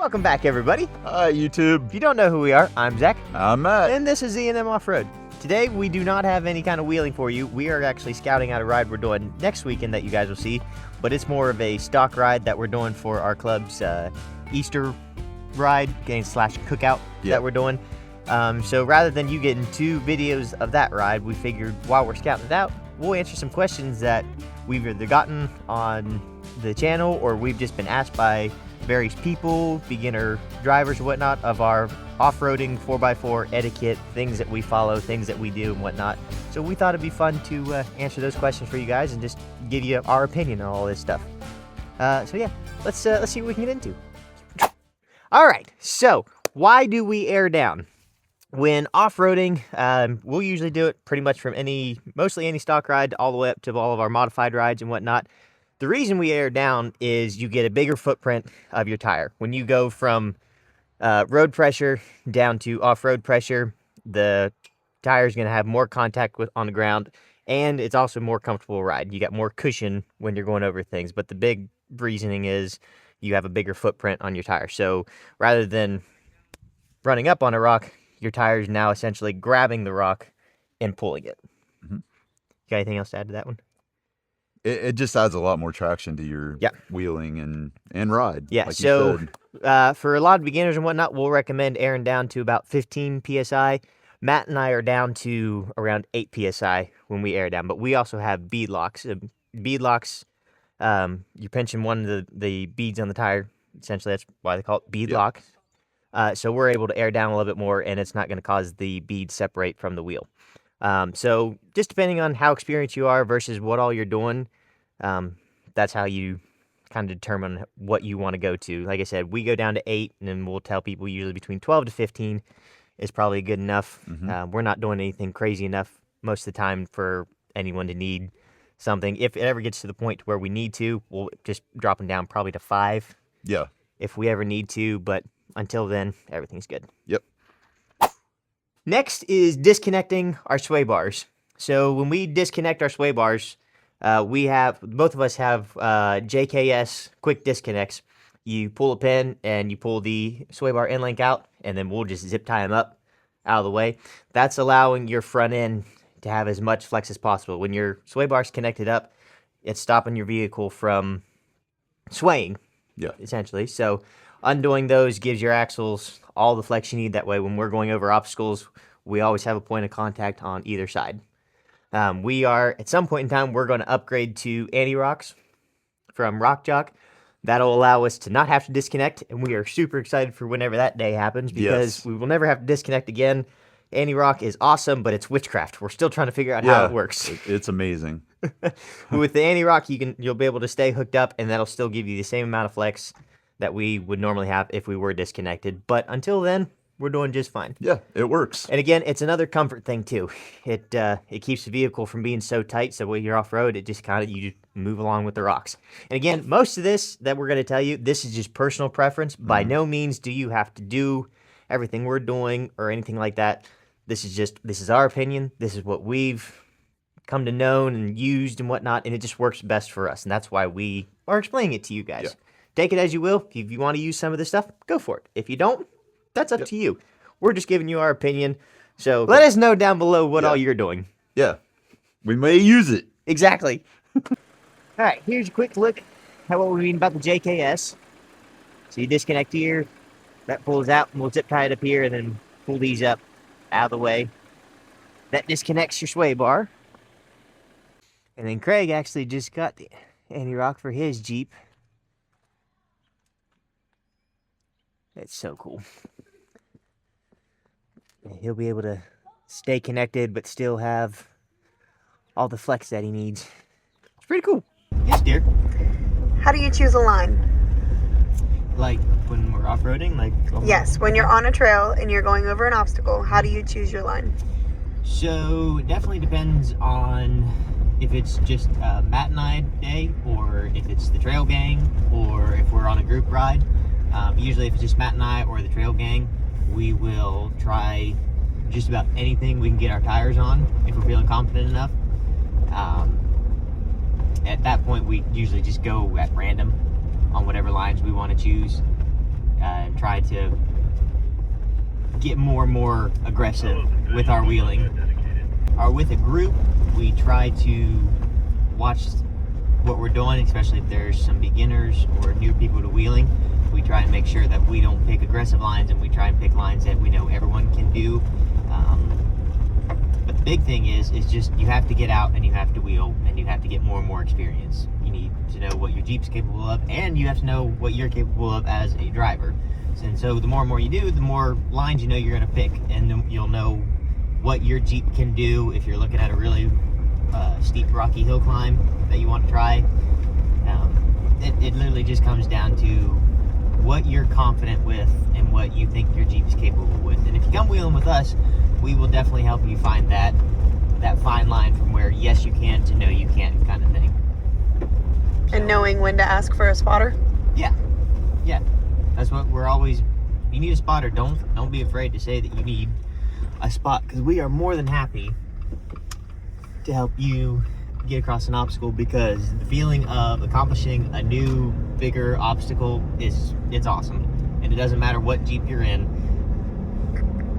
Welcome back, everybody. Hi, YouTube. If you don't know who we are, I'm Zach. I'm Matt. And this is Z&M Off-Road. Today, we do not have any kind of wheeling for you. We are actually scouting out a ride we're doing next weekend that you guys will see, but it's more of a stock ride that we're doing for our club's Easter ride slash cookout that we're doing. So rather than you getting 2 videos of that ride, we figured while we're scouting it out, we'll answer some questions that we've either gotten on the channel or we've just been asked by various people, beginner drivers and whatnot, of our off-roading 4x4 etiquette, things that we follow, things that we do and whatnot. So we thought it'd be fun to answer those questions for you guys and just give you our opinion on all this stuff. So yeah, let's see what we can get into. All right, so why do we air down? When off-roading, we'll usually do it pretty much from mostly any stock ride all the way up to all of our modified rides and whatnot. The reason we air down is you get a bigger footprint of your tire. When you go from road pressure down to off-road pressure, the tire is going to have more contact on the ground, and it's also a more comfortable ride. You got more cushion when you're going over things, but the big reasoning is you have a bigger footprint on your tire. So rather than running up on a rock, your tire is now essentially grabbing the rock and pulling it. Mm-hmm. Got anything else to add to that one? It just adds a lot more traction to your wheeling and ride. Yeah, like so for a lot of beginners and whatnot, we'll recommend airing down to about 15 PSI. Matt and I are down to around 8 PSI when we air down, but we also have bead locks. Bead locks, you're pinching one of the beads on the tire. Essentially, that's why they call it bead lock. So we're able to air down a little bit more, and it's not going to cause the beads separate from the wheel. So just depending on how experienced you are versus what all you're doing, that's how you kind of determine what you want to go to. Like I said, we go down to 8, and then we'll tell people usually between 12 to 15 is probably good enough. Mm-hmm. We're not doing anything crazy enough most of the time for anyone to need something. If it ever gets to the point where we need to, we'll just drop them down probably to 5. Yeah. If we ever need to, but until then, everything's good. Yep. Next is disconnecting our sway bars. So when we disconnect our sway bars, both of us have JKS quick disconnects. You pull a pin and you pull the sway bar end link out, and then we'll just zip tie them up out of the way. That's allowing your front end to have as much flex as possible. When your sway bar's connected up, it's stopping your vehicle from swaying, essentially. So undoing those gives your axles all the flex you need. That way, when we're going over obstacles, we always have a point of contact on either side. At some point in time, we're going to upgrade to anti-rocks from Rock Jock. That'll allow us to not have to disconnect, and we are super excited for whenever that day happens, because we will never have to disconnect again. Anti-rock is awesome, but it's witchcraft. We're still trying to figure out how it works. It's amazing. With the anti-rock, you'll be able to stay hooked up, and that'll still give you the same amount of flex that we would normally have if we were disconnected. But until then, we're doing just fine. Yeah, it works. And again, it's another comfort thing too. It keeps the vehicle from being so tight, so when you're off-road, it just you just move along with the rocks. And again, most of this that we're going to tell you, this is just personal preference. By no means do you have to do everything we're doing or anything like that. This is our opinion. This is what we've come to know and used and whatnot, and it just works best for us. And that's why we are explaining it to you guys. Yeah. Take it as you will. If you want to use some of this stuff, go for it. If you don't, that's up to you. We're just giving you our opinion. So let us know down below what all you're doing. Yeah. We may use it. Exactly. All right, here's a quick look at what we mean about the JKS. So you disconnect here, that pulls out, and we'll zip tie it up here, and then pull these up out of the way. That disconnects your sway bar. And then Craig actually just got the anti-rock for his Jeep. That's so cool. He'll be able to stay connected, but still have all the flex that he needs. It's pretty cool. Yes, dear. How do you choose a line? Like when we're off-roading? Yes, when you're on a trail and you're going over an obstacle, how do you choose your line? So it definitely depends on if it's just Matt and I day, or if it's the trail gang, or if we're on a group ride. Usually if it's just Matt and I or the trail gang, we will try just about anything we can get our tires on if we're feeling confident enough. At that point, we usually just go at random on whatever lines we want to choose. and try to get more and more aggressive with our wheeling. Or with a group, we try to watch what we're doing, especially if there's some beginners or new people to wheeling. We try and make sure that we don't pick aggressive lines, and we try and pick lines that we know everyone can do. But the big thing is just you have to get out and you have to wheel and you have to get more and more experience. You need to know what your Jeep's capable of, and you have to know what you're capable of as a driver. And so the more and more you do, the more lines you know you're going to pick, and you'll know what your Jeep can do if you're looking at a really steep rocky hill climb that you want to try. It literally just comes down to what you're confident with and what you think your Jeep's capable with. And if you come wheeling with us, we will definitely help you find that fine line from where yes you can to no you can't kind of thing. And knowing when to ask for a spotter? Yeah. That's what we're always, you need a spotter, don't be afraid to say that you need a spot, because we are more than happy to help you get across an obstacle, because the feeling of accomplishing a new, bigger obstacle it's awesome. And it doesn't matter what Jeep you're in.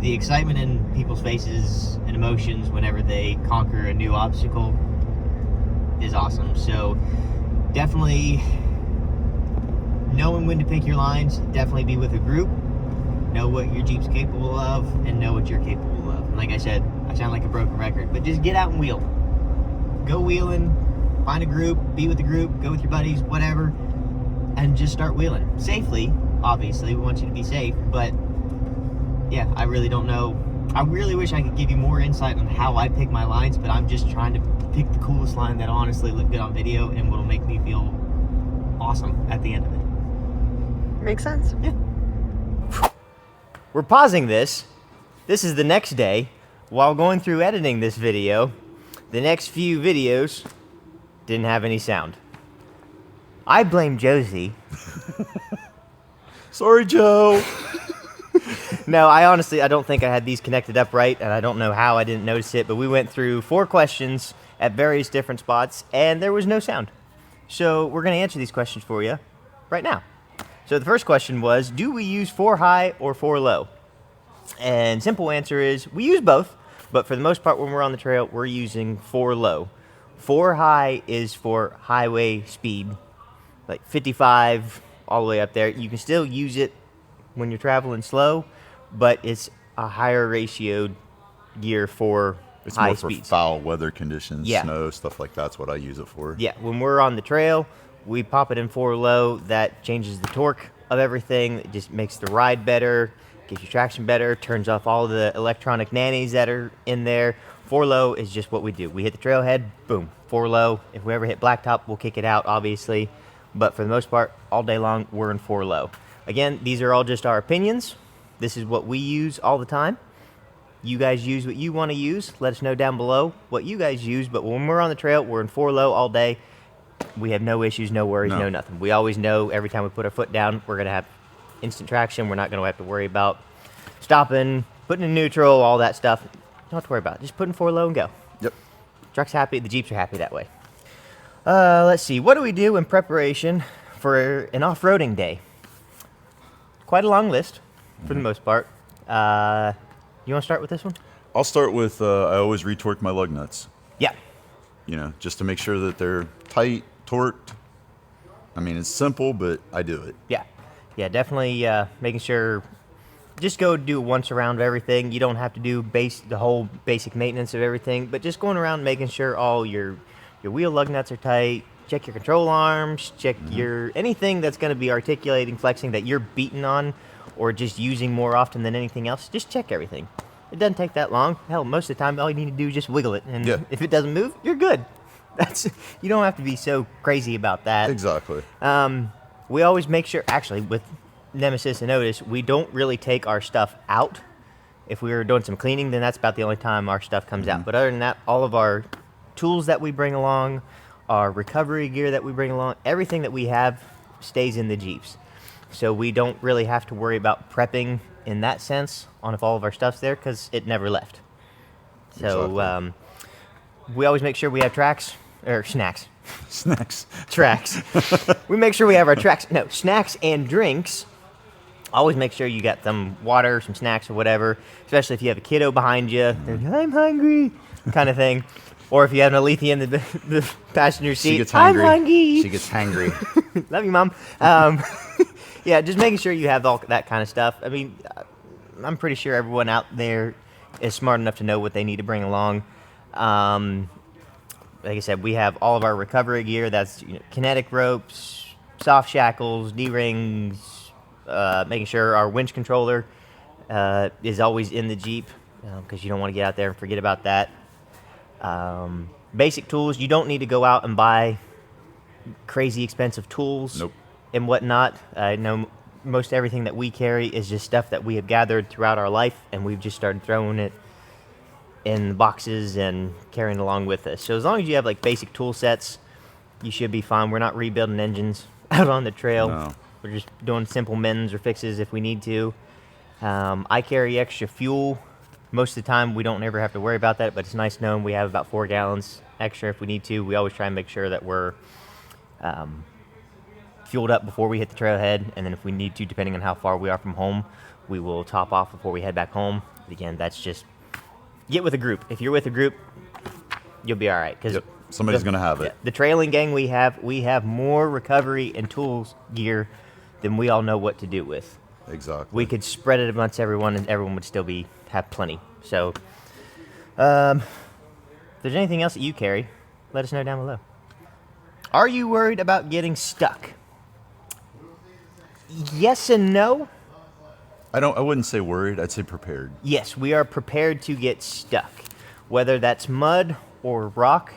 The excitement in people's faces and emotions whenever they conquer a new obstacle is awesome. So definitely knowing when to pick your lines, definitely be with a group, know what your Jeep's capable of, and know what you're capable of. And like I said, I sound like a broken record, but just get out and wheel. Go wheeling, find a group, be with the group, go with your buddies, whatever, and just start wheeling. Safely, obviously, we want you to be safe, but yeah, I really don't know. I really wish I could give you more insight on how I pick my lines, but I'm just trying to pick the coolest line that honestly look good on video and what'll make me feel awesome at the end of it. Makes sense. Yeah. We're pausing this. This is the next day. While going through editing this video, the next few videos didn't have any sound. I blame Josie. Sorry, Joe. No, I don't think I had these connected up right, and I don't know how I didn't notice it, but we went through 4 questions at various different spots, and there was no sound. So we're going to answer these questions for you right now. So the first question was, do we use 4 high or 4 low? And simple answer is, we use both, but for the most part when we're on the trail, we're using 4 low. 4 high is for highway speed, like 55 all the way up there. You can still use it when you're traveling slow, but it's a higher ratioed gear for It's high more for speeds. foul weather conditions, Yeah. snow, stuff like that's what I use it for. Yeah, when we're on the trail, we pop it in 4 low. That changes the torque of everything. It just makes the ride better, gives you traction better, turns off all the electronic nannies that are in there. 4 low is just what we do. We hit the trailhead, boom, 4 low. If we ever hit blacktop, we'll kick it out, obviously. But for the most part, all day long, we're in 4 low. Again, these are all just our opinions. This is what we use all the time. You guys use what you want to use. Let us know down below what you guys use. But when we're on the trail, we're in 4 low all day. We have no issues, no worries, no nothing. We always know every time we put our foot down, we're going to have instant traction. We're not going to have to worry about stopping, putting in neutral, all that stuff. Don't have to worry about it. Just put in 4 low and go. Yep. Truck's happy. The Jeeps are happy that way. Let's see. What do we do in preparation for an off-roading day? Quite a long list for the most part. You want to start with this one? I'll start with, I always retorque my lug nuts. Yeah. You know, just to make sure that they're tight, torqued. I mean, it's simple, but I do it. Yeah. Yeah, definitely making sure, just go do once around of everything. You don't have to do the whole basic maintenance of everything, but just going around making sure all your wheel lug nuts are tight. Check your control arms, check your anything that's going to be articulating, flexing that you're beating on or just using more often than anything else. Just check everything. It doesn't take that long. Hell, most of the time all you need to do is just wiggle it, and if it doesn't move, you're good. You don't have to be so crazy about that. Exactly. We always make sure, actually, with Nemesis and Otis, we don't really take our stuff out. If we were doing some cleaning, then that's about the only time our stuff comes out. But other than that, all of our tools that we bring along, our recovery gear that we bring along, everything that we have stays in the Jeeps. So we don't really have to worry about prepping in that sense on if all of our stuff's there, because it never left. So we always make sure we have tracks, or snacks. Snacks. Tracks. We make sure we have our tracks. No, snacks and drinks Always make sure you got some water, some snacks or whatever, especially if you have a kiddo behind you. I'm hungry kind of thing. Or if you have an Alethea in the passenger seat. She gets I'm hungry. hungry. She gets hangry. Love you, Mom. Yeah, just making sure you have all that kind of stuff. I mean, I'm pretty sure everyone out there is smart enough to know what they need to bring along. Like I said, we have all of our recovery gear. That's kinetic ropes, soft shackles, D-rings, making sure our winch controller is always in the Jeep because you don't want to get out there and forget about that. Basic tools. You don't need to go out and buy crazy expensive tools Nope. and whatnot. I know most everything that we carry is just stuff that we have gathered throughout our life, and we've just started throwing it in boxes and carrying along with us. So as long as you have like basic tool sets, you should be fine. We're not rebuilding engines out on the trail. No. We're just doing simple mends or fixes if we need to. I carry extra fuel. Most of the time, we don't ever have to worry about that, but it's nice knowing we have about 4 gallons extra if we need to. We always try and make sure that we're fueled up before we hit the trailhead, and then if we need to, depending on how far we are from home, we will top off before we head back home. Again, that's just get with a group. If you're with a group, you'll be all right. Yep. Somebody's going to have it. The trailing gang we have more recovery and tools gear than we all know what to do with. Exactly. We could spread it amongst everyone, and everyone would still have plenty. So, if there's anything else that you carry, let us know down below. Are you worried about getting stuck? Yes and no. I wouldn't say worried. I'd say prepared. Yes, we are prepared to get stuck. Whether that's mud or rock,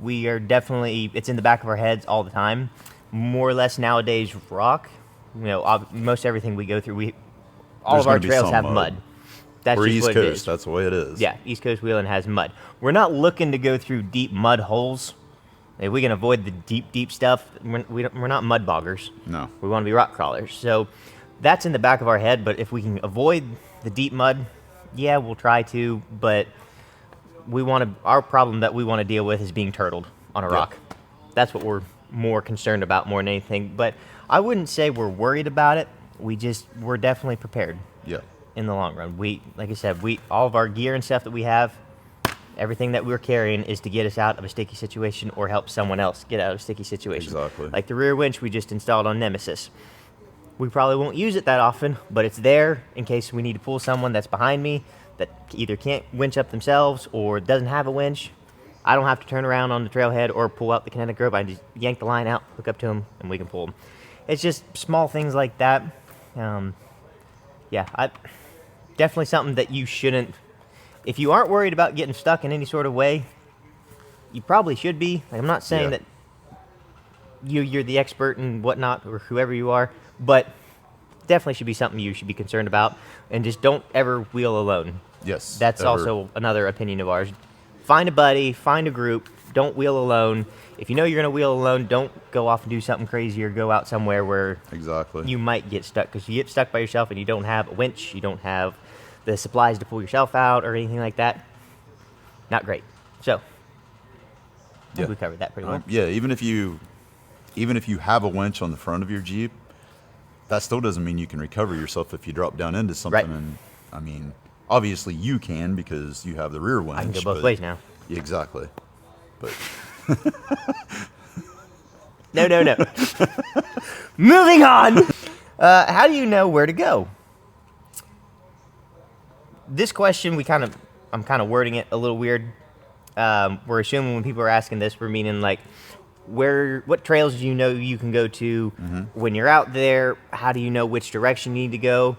we are definitely, it's in the back of our heads all the time. More or less nowadays, rock. Most everything we go through, all There's of our gonna be trails some have mud. mud. That's We're just East what it Coast. is. That's the way it is. Yeah, East Coast wheeling has mud. We're not looking to go through deep mud holes. If we can avoid the deep stuff, we're not mud boggers. No. We want to be rock crawlers. So that's in the back of our head, but if we can avoid the deep mud, yeah, we'll try to, but our problem that we want to deal with is being turtled on a rock. That's what we're more concerned about more than anything, but I wouldn't say we're worried about it. We're definitely prepared. Yeah. In the long run. Like I said, all of our gear and stuff that we have, everything that we're carrying is to get us out of a sticky situation or help someone else get out of a sticky situation. Exactly. Like the rear winch we just installed on Nemesis. We probably won't use it that often, but it's there in case we need to pull someone that's behind me that either can't winch up themselves or doesn't have a winch. I don't have to turn around on the trailhead or pull out the kinetic rope. I just yank the line out, hook up to them, and we can pull them. It's just small things like that. Definitely something that you shouldn't. If you aren't worried about getting stuck in any sort of way, you probably should be. Like, I'm not saying that you're the expert and whatnot, or whoever you are, but definitely should be something you should be concerned about. And just don't ever wheel alone. Yes. That's ever. also another opinion of ours. Find a buddy, find a group. Don't wheel alone. If you know you're going to wheel alone, don't go off and do something crazy or go out somewhere where Exactly. you might get stuck. Because you get stuck by yourself and you don't have a winch, you don't have the supplies to pull yourself out or anything like that. Not great. So, I think we covered that pretty well. Yeah, even if you have a winch on the front of your Jeep, that still doesn't mean you can recover yourself if you drop down into something. Right. And I mean, obviously you can because you have the rear winch. I can go both ways now. Yeah, exactly. But No. Moving on. How do you know where to go? This question, I'm kind of wording it a little weird. We're assuming when people are asking this, we're meaning like, what trails do you know you can go to when you're out there? How do you know which direction you need to go?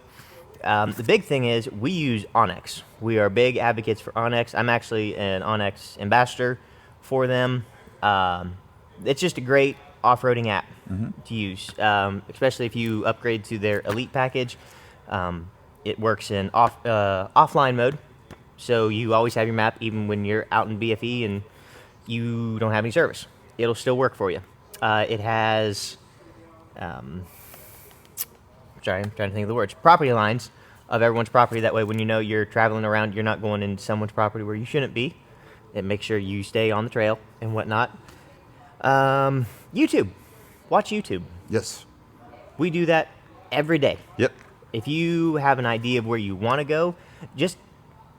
The big thing is we use Onyx. We are big advocates for Onyx. I'm actually an Onyx ambassador for them. It's just a great off-roading app to use, especially if you upgrade to their Elite package. It works in offline mode, so you always have your map even when you're out in BFE and you don't have any service. It'll still work for you. It has, I'm trying to think of the words, property lines of everyone's property. That way when you know you're traveling around, you're not going into someone's property where you shouldn't be. It makes sure you stay on the trail and whatnot. YouTube. Watch YouTube. yes. We do that every day. Yep. if you have an idea of where you want to go, just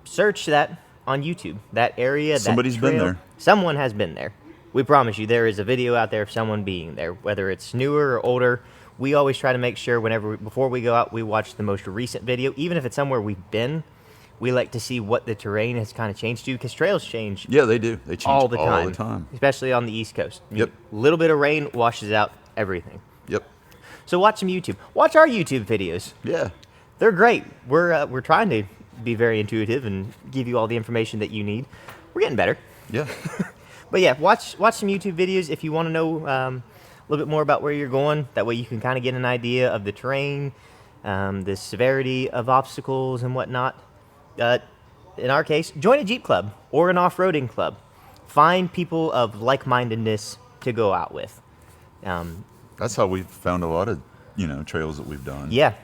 search that on YouTube. That area, Somebody's that been trail, there. Someone has been there. We promise you, there is a video out there of someone being there, whether it's newer or older. We always try to make sure before we go out, we watch the most recent video, even if it's somewhere we've been. We like to see what the terrain has kind of changed to, because trails change. Yeah, they do. They change all the time. All the time. Especially on the East Coast. Yep. A little bit of rain washes out everything. Yep. So watch some YouTube. Watch our YouTube videos. Yeah. They're great. We're trying to be very intuitive and give you all the information that you need. We're getting better. Yeah. But yeah, watch some YouTube videos if you want to know a little bit more about where you're going. That way you can kind of get an idea of the terrain, the severity of obstacles and whatnot. In our case, join a Jeep club or an off-roading club. Find people of like-mindedness to go out with. That's how we've found a lot of, trails that we've done. Yeah,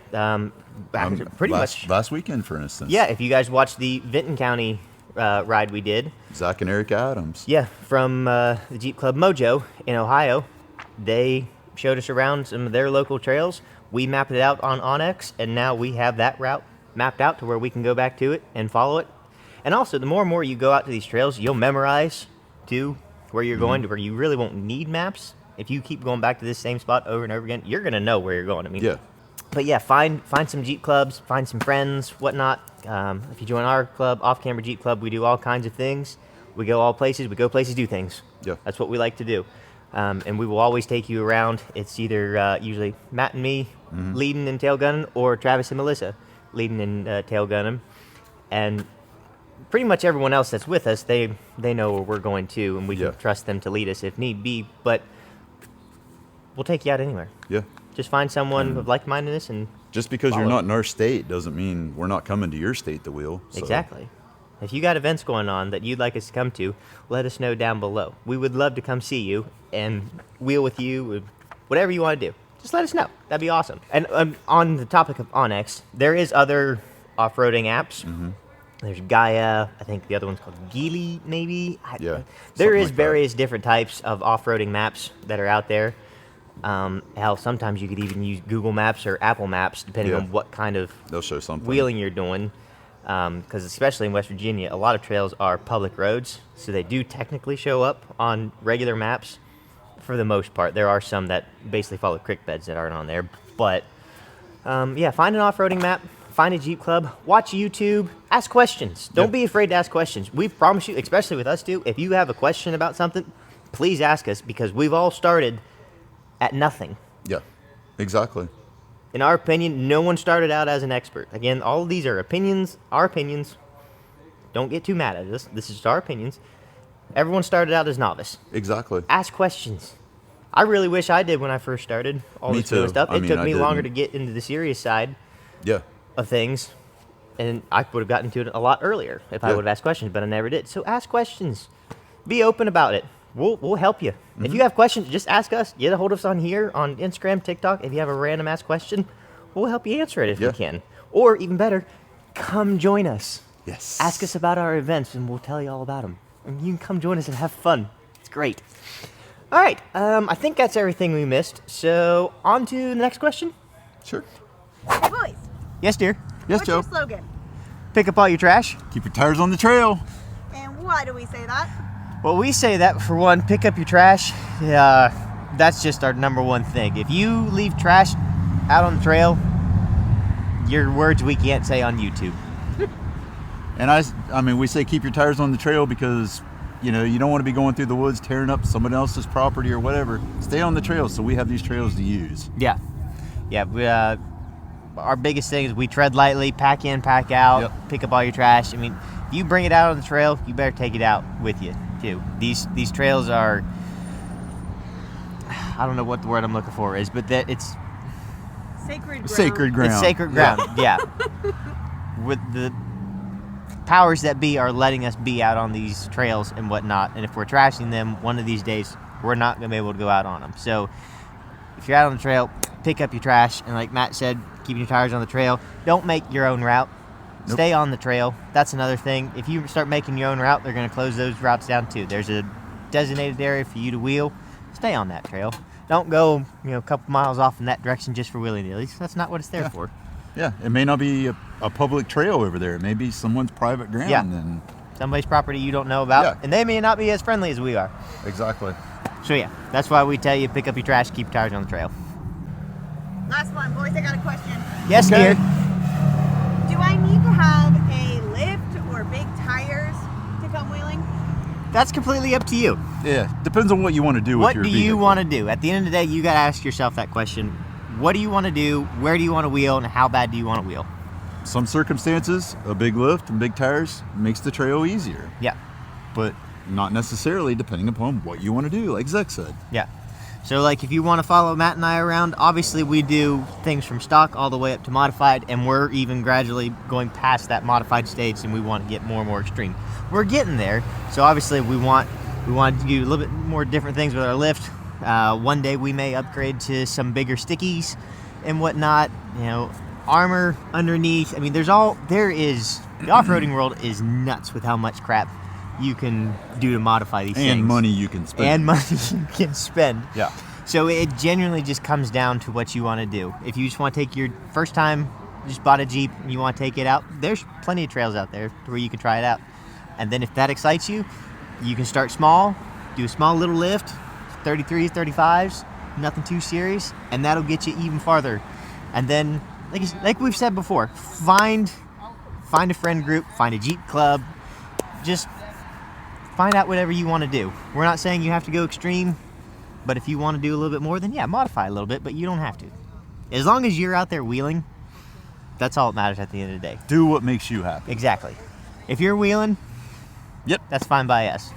pretty much. much. Last weekend, for instance. Yeah, if you guys watched the Vinton County ride we did. Zach and Eric Adams. Yeah, from the Jeep Club Mojo in Ohio. They showed us around some of their local trails. We mapped it out on Onyx, and now we have that route mapped out to where we can go back to it and follow it. And also, the more and more you go out to these trails, you'll memorize to where you're going, to where you really won't need maps. If you keep going back to this same spot over and over again, you're going to know where you're going. I mean, yeah. But yeah, find some Jeep clubs, find some friends, whatnot. If you join our club, Off Camera Jeep Club, we do all kinds of things. We go all places. We go places, do things. Yeah. That's what we like to do. And we will always take you around. It's either usually Matt and me leading and tail gunning, or Travis and Melissa leading and tail gunning. And pretty much everyone else that's with us, they know where we're going to, and we can trust them to lead us if need be. But we'll take you out anywhere. Yeah. Just find someone of like-mindedness and just because follow. You're not in our state doesn't mean we're not coming to your state to wheel. So. Exactly. If you got events going on that you'd like us to come to, let us know down below. We would love to come see you and wheel with you, whatever you want to do. Just let us know. That'd be awesome. And on the topic of Onyx, there is other off-roading apps. There's Gaia. I think the other one's called Geely, maybe. Yeah. There is like various different types of off-roading maps that are out there. Hell, sometimes you could even use Google Maps or Apple Maps, depending on what kind of they'll show something wheeling you're doing. Because especially in West Virginia, a lot of trails are public roads, so they do technically show up on regular maps for the most part. There are some that basically follow creek beds that aren't on there. But yeah, find an off-roading map, find a Jeep club, watch YouTube, ask questions. Don't be afraid to ask questions. We promise you, especially with us too, if you have a question about something, please ask us, because we've all started at nothing. Yeah, exactly. In our opinion, no one started out as an expert. Again, all of these are opinions, our opinions. Don't get too mad at us. This is our opinions. Everyone started out as novice. Exactly. Ask questions. I really wish I did when I first started all this kind of stuff. It took me longer to get into the serious side of things, and I would have gotten to it a lot earlier if I would have asked questions, but I never did. So ask questions. Be open about it. We'll help you. If you have questions, just ask us. Get a hold of us on here, on Instagram, TikTok. If you have a random ask question, we'll help you answer it if we can. Or even better, come join us. Yes. Ask us about our events, and we'll tell you all about them. And you can come join us and have fun. It's great. All right. I think that's everything we missed. So on to the next question. Sure. Hey, boys. Yes, dear. Yes, What's Joe. your slogan? Pick up all your trash. Keep your tires on the trail. And why do we say that? Well, we say that for one, pick up your trash. That's just our number one thing. If you leave trash out on the trail, your words we can't say on YouTube. And I mean, we say keep your tires on the trail because, you don't want to be going through the woods tearing up someone else's property or whatever. Stay on the trail, so we have these trails to use. Yeah. We, our biggest thing is we tread lightly, pack in, pack out, pick up all your trash. I mean, if you bring it out on the trail, you better take it out with you, too. These trails are, I don't know what the word I'm looking for is, but that it's Sacred ground. Sacred ground. It's sacred ground, yeah. With the powers that be are letting us be out on these trails and whatnot, and if we're trashing them, one of these days, we're not going to be able to go out on them. So if you're out on the trail, pick up your trash, and like Matt said, keeping your tires on the trail. Don't make your own route. Nope. Stay on the trail. That's another thing. If you start making your own route, they're going to close those routes down too. There's a designated area for you to wheel. Stay on that trail. Don't go, a couple miles off in that direction just for willy-nillies. That's not what it's there for. Yeah, it may not be a public trail over there. It may be someone's private ground. Yeah. And Somebody's property you don't know about, Yeah. and they may not be as friendly as we are. exactly. So yeah, that's why we tell you pick up your trash, keep your tires on the trail. Last one, boys, I got a question. Yes, Okay. dear. Do I need to have a lift or big tires to come wheeling? That's completely up to you. Yeah, depends on what you want to do with What your do vehicle. you want to do? At the end of the day, you got to ask yourself that question. What do you want to do? Where do you want to wheel? And how bad do you want to wheel? Some circumstances, a big lift and big tires makes the trail easier, Yeah. but not necessarily depending upon what you want to do, like Zech said. Yeah. So like if you want to follow Matt and I around, obviously we do things from stock all the way up to modified, and we're even gradually going past that modified stage, and we want to get more and more extreme. We're getting there. So obviously we want to do a little bit more different things with our lift. One day we may upgrade to some bigger stickies and whatnot, you know, armor underneath. I mean, the off-roading world is nuts with how much crap you can do to modify these things. And money you can spend. And money you can spend. Yeah. So it genuinely just comes down to what you want to do. If you just want to take your first time, just bought a Jeep, and you want to take it out, there's plenty of trails out there where you can try it out. And then if that excites you, you can start small, do a small little lift, 33s, 35s, nothing too serious, and that'll get you even farther. And then, like we've said before, find a friend group, find a Jeep club, just find out whatever you want to do. We're not saying you have to go extreme, but if you want to do a little bit more, then yeah, modify a little bit, but you don't have to. As long as you're out there wheeling, that's all that matters at the end of the day. Do what makes you happy. Exactly. If you're wheeling, Yep. that's fine by us.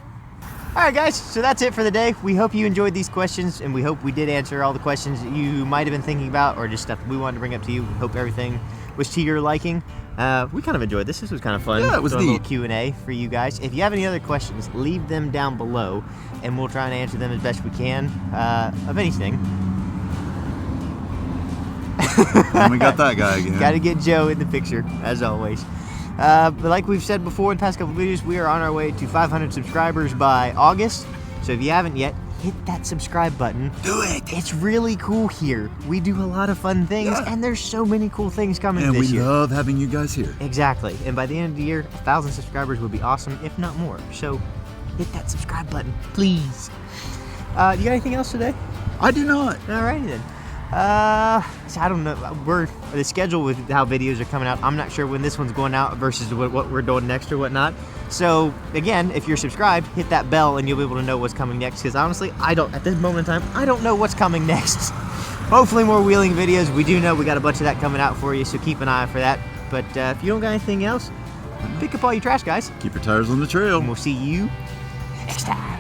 All right, guys, so that's it for the day. We hope you enjoyed these questions, and we hope we did answer all the questions that you might have been thinking about, or just stuff we wanted to bring up to you. Hope everything was to your liking. We kind of enjoyed this. This was kind of fun. Yeah, it was Doing a little neat. Q&A for you guys. If you have any other questions, leave them down below, and we'll try and answer them as best we can of anything. And we got that guy again. Got to get Joe in the picture, as always. But like we've said before in the past couple videos, we are on our way to 500 subscribers by August. So if you haven't yet, hit that subscribe button. Do it. It's really cool here. We do a lot of fun things, Yeah. and there's so many cool things coming And this we year. love having you guys here. Exactly. And by the end of the year, 1,000 subscribers would be awesome, if not more. So hit that subscribe button, please. Do you got anything else today? I do not. Alrighty then. So I don't know. The schedule with how videos are coming out. I'm not sure when this one's going out versus what we're doing next or whatnot. So again, if you're subscribed, hit that bell and you'll be able to know what's coming next. Because honestly, at this moment in time, I don't know what's coming next. Hopefully more wheeling videos. We do know we got a bunch of that coming out for you, so keep an eye out for that. But if you don't got anything else, pick up all your trash, guys. Keep your tires on the trail. And we'll see you next time.